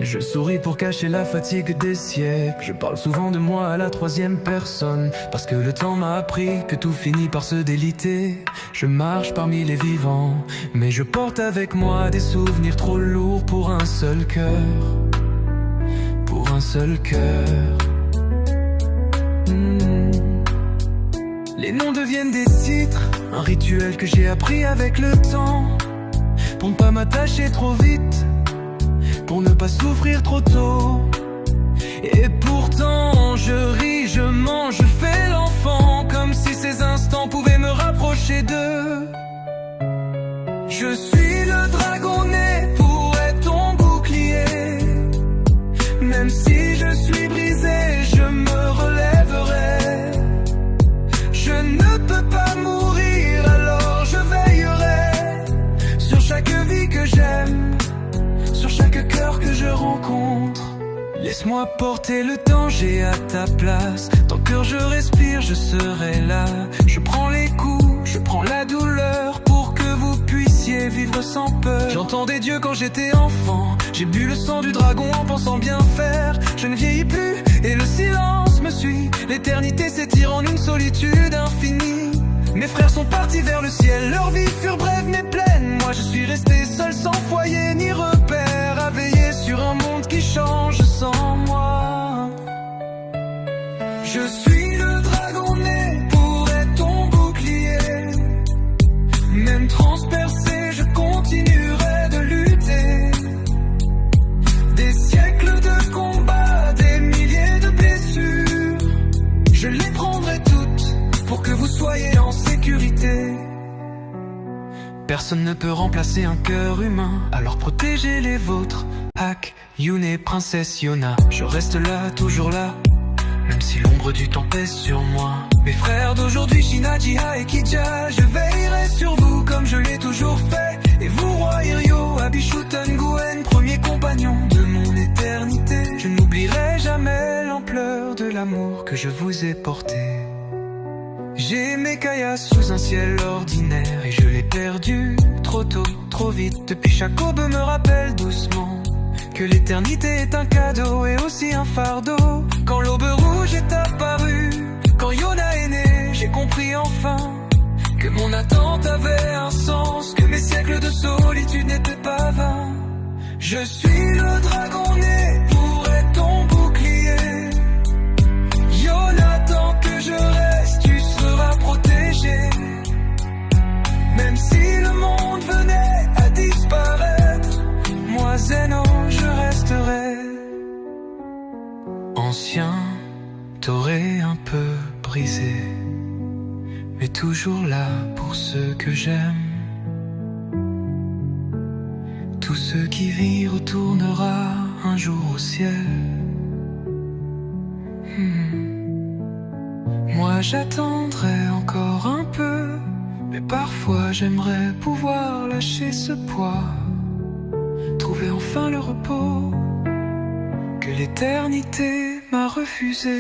Je souris pour cacher la fatigue des siècles. Je parle souvent de moi à la troisième personne, parce que le temps m'a appris que tout finit par se déliter. Je marche parmi les vivants, mais je porte avec moi des souvenirs trop lourds pour un seul cœur. Pour un seul cœur. Les noms deviennent des titres, un rituel que j'ai appris avec le temps. Pour ne pas m'attacher trop vite, pour ne pas souffrir trop tôt. Et pourtant je ris, je mens, je fais l'enfant, comme si ces instants pouvaient me rapprocher d'eux. Je suis le dragon né pour être ton bouclier. Même si je suis brisé, je me relèverai. Je ne peux pas mourir, alors je veillerai sur chaque vie que j'aime, sur chaque cœur que je rencontre. Laisse-moi porter le danger à ta place. Tant que je respire, je serai là. Je prends les coups, je prends la douleur, pour que vous puissiez vivre sans peur. J'entendais Dieu quand j'étais enfant. J'ai bu le sang du dragon en pensant bien faire. Je ne vieillis plus et le silence me suit. L'éternité s'étire en une solitude infinie. Mes frères sont partis vers le ciel, leurs vies furent brèves mais pleines. Moi je suis resté seul sans foyer ni repère, à veiller sur un monde qui change sans moi. Je suis le dragon né pour être ton bouclier. Même transpercé, je continuerai de lutter. Des siècles de combats, des milliers de blessures, je les prendrai toutes pour que vous soyez en sécurité. Personne ne peut remplacer un cœur humain, alors protégez les vôtres. Hack, Yune, princesse Yona. Je reste là, toujours là, même si l'ombre du temps pèse sur moi. Mes frères d'aujourd'hui, Shina, Jiha et Kidja, je veillerai sur vous comme je l'ai toujours fait. Et vous, roi Irio, Abishuten, Gwen, premier compagnon de mon éternité. Je n'oublierai jamais l'ampleur de l'amour que je vous ai porté. J'ai aimé Kaya sous un ciel ordinaire et je l'ai perdu trop tôt, trop vite. Depuis chaque aube me rappelle doucement que l'éternité est un cadeau et aussi un fardeau. Quand l'aube rouge est apparue, quand Yona est né, j'ai compris enfin que mon attente avait un sens, que mes siècles de solitude n'étaient pas vains. Je suis le dragon né pour être ton bouclier. Yona, tant que je reste, tu seras protégé. Même si le monde venait à disparaître, moi Zeno, je resterai. Ancien, t'aurais un peu brisé, mais toujours là pour ceux que j'aime. Tout ce qui vit retournera un jour au ciel. Moi j'attendrai encore un peu, mais parfois j'aimerais pouvoir lâcher ce poids, trouver enfin le repos que l'éternité m'a refusé.